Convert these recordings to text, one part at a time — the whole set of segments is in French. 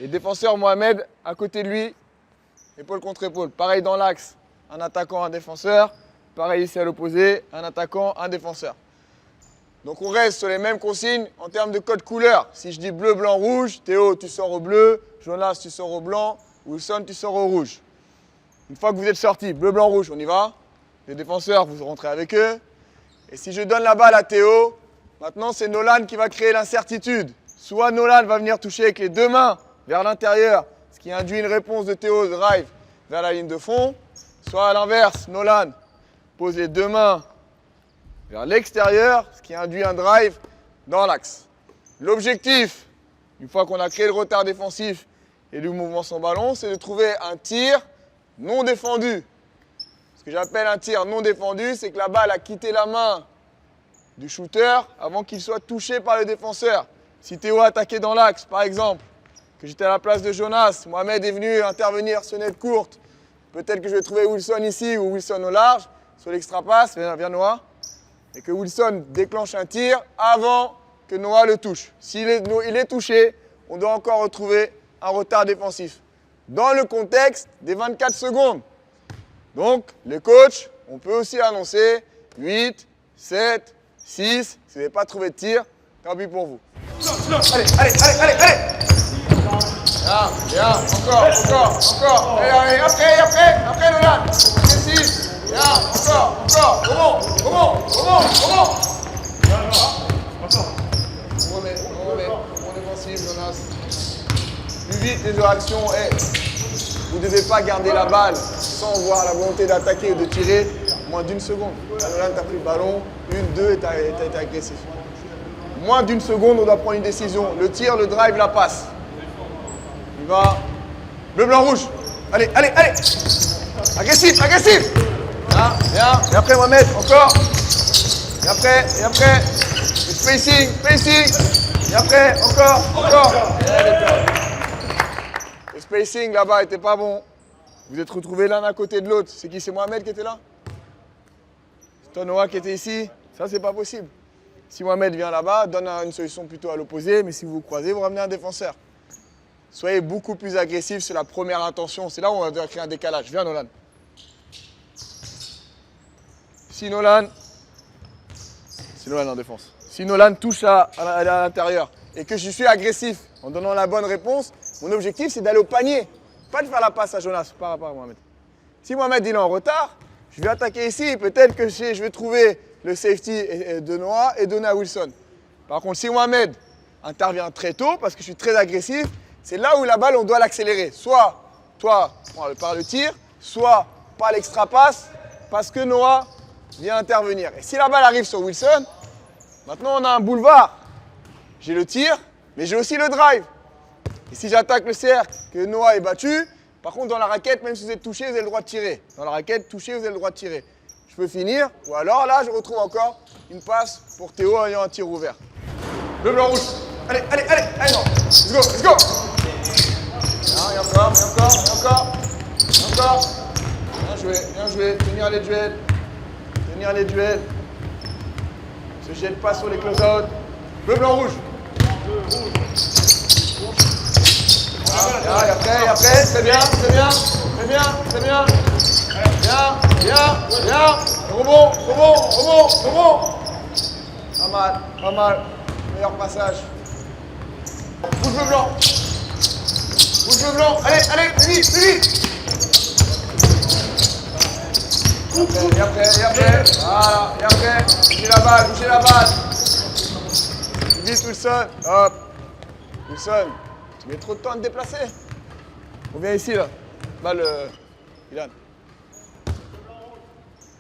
défenseurs, Mohamed, à côté de lui, épaule contre épaule. Pareil dans l'axe, un attaquant, un défenseur. Pareil ici à l'opposé, un attaquant, un défenseur. Donc on reste sur les mêmes consignes en termes de code couleur. Si je dis bleu, blanc, rouge, Théo, tu sors au bleu, Jonas, tu sors au blanc, Wilson, tu sors au rouge. Une fois que vous êtes sortis, bleu, blanc, rouge, on y va. Les défenseurs, vous rentrez avec eux. Et si je donne la balle à Théo, maintenant c'est Nolan qui va créer l'incertitude. Soit Nolan va venir toucher avec les deux mains vers l'intérieur, ce qui induit une réponse de Théo de drive vers la ligne de fond. Soit à l'inverse, Nolan pose les deux mains vers l'extérieur, ce qui induit un drive dans l'axe. L'objectif, une fois qu'on a créé le retard défensif et le mouvement sans ballon, c'est de trouver un tir non défendu. Ce que j'appelle un tir non défendu, c'est que la balle a quitté la main du shooter avant qu'il soit touché par le défenseur. Si Théo a attaqué dans l'axe, par exemple, que j'étais à la place de Jonas, Mohamed est venu intervenir sur net courte, peut-être que je vais trouver Wilson ici ou Wilson au large, sur l'extra passe, viens Noah, et que Wilson déclenche un tir avant que Noah le touche. S'il est touché, on doit encore retrouver un retard défensif. Dans le contexte des 24 secondes. Donc, les coachs, on peut aussi annoncer 8, 7, 6. Si vous n'avez pas trouvé de tir, tant pis pour vous. Allez. Bien, encore. Allez, après, Nolan. Après 6. Bien, encore. Comment On remet. Défensif, Jonas. Plus vite les réactions. Vous ne devez pas garder la balle sans voir la volonté d'attaquer ou de tirer moins d'une seconde. Nolan, tu as pris le ballon, 1, 2 et tu as été agressif. Moins d'une seconde, on doit prendre une décision. Le tir, le drive, la passe. Il va. Bleu, blanc, rouge. Allez. Agressif. Bien. Et après, Mohamed, encore. Et après. Le spacing. Et après, encore. Le spacing là-bas n'était pas bon. Vous êtes retrouvés l'un à côté de l'autre. C'est qui? C'est Mohamed qui était là? C'est toi, Noah, qui était ici? Ça, c'est pas possible. Si Mohamed vient là-bas, donne une solution plutôt à l'opposé, mais si vous vous croisez, vous ramenez un défenseur. Soyez beaucoup plus agressif sur la première intention. C'est là où on va créer un décalage. Viens, Nolan. Si Nolan en défense. Si Nolan touche à l'intérieur et que je suis agressif en donnant la bonne réponse, mon objectif, c'est d'aller au panier. Pas de faire la passe à Jonas par rapport à Mohamed. Si Mohamed il est en retard, je vais attaquer ici. Peut-être que je vais trouver le safety de Noah et donner à Wilson. Par contre, si Mohamed intervient très tôt, parce que je suis très agressif, c'est là où la balle, on doit l'accélérer. Soit par le tir, soit par l'extra passe, parce que Noah vient intervenir. Et si la balle arrive sur Wilson, maintenant on a un boulevard. J'ai le tir, mais j'ai aussi le drive. Et si j'attaque le cercle, que Noah est battu, par contre dans la raquette, même si vous êtes touché, vous avez le droit de tirer. Dans la raquette, touché, vous avez le droit de tirer. Je peux finir, ou alors là, je retrouve encore une passe pour Théo ayant un tir ouvert. Bleu, blanc, rouge. Allez, non. Let's go. Et encore. Bien joué. Tenir les duels. Ne se jette pas sur les close-out. Bleu, blanc, rouge. Et après. Très bien. Bien. Rebond. Pas mal. Meilleur passage. Rouge, bleu, blanc. Allez, plus vite. Et après. Voilà. Et après, bougez la balle. Vite, Wilson. Hop. Wilson, tu mets trop de temps à te déplacer. On vient ici, là. Balle, Ilan.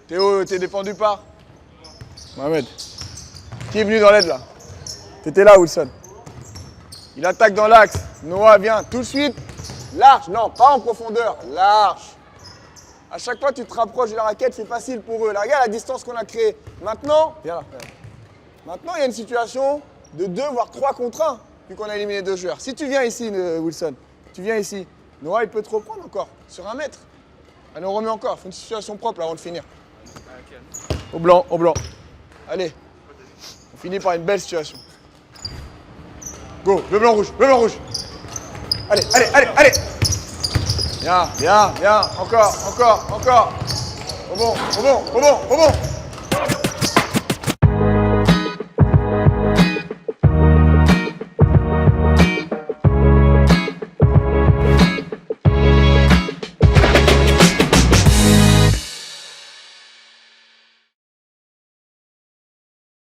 Théo, t'es défendu par Mohamed. Qui est venu dans l'aide, là? T'étais là, Wilson. Il attaque dans l'axe. Noah vient tout de suite. Large. Non, pas en profondeur. Large. À chaque fois que tu te rapproches de la raquette, c'est facile pour eux. Là, regarde la distance qu'on a créée. Maintenant, viens là. Maintenant, il y a une situation de 2 voire 3 contre 1, vu qu'on a éliminé 2 joueurs. Si tu viens ici, Wilson, Noah, il peut te reprendre encore, sur 1 mètre. Allez, on remet encore. Il faut une situation propre là, avant de finir. Au blanc. Allez. On finit par une belle situation. Go, bleu, blanc, rouge. Allez, allez, allez, allez. Bien, bien, bien. Encore, encore, encore. Au bon, au bon, au bon, au bon.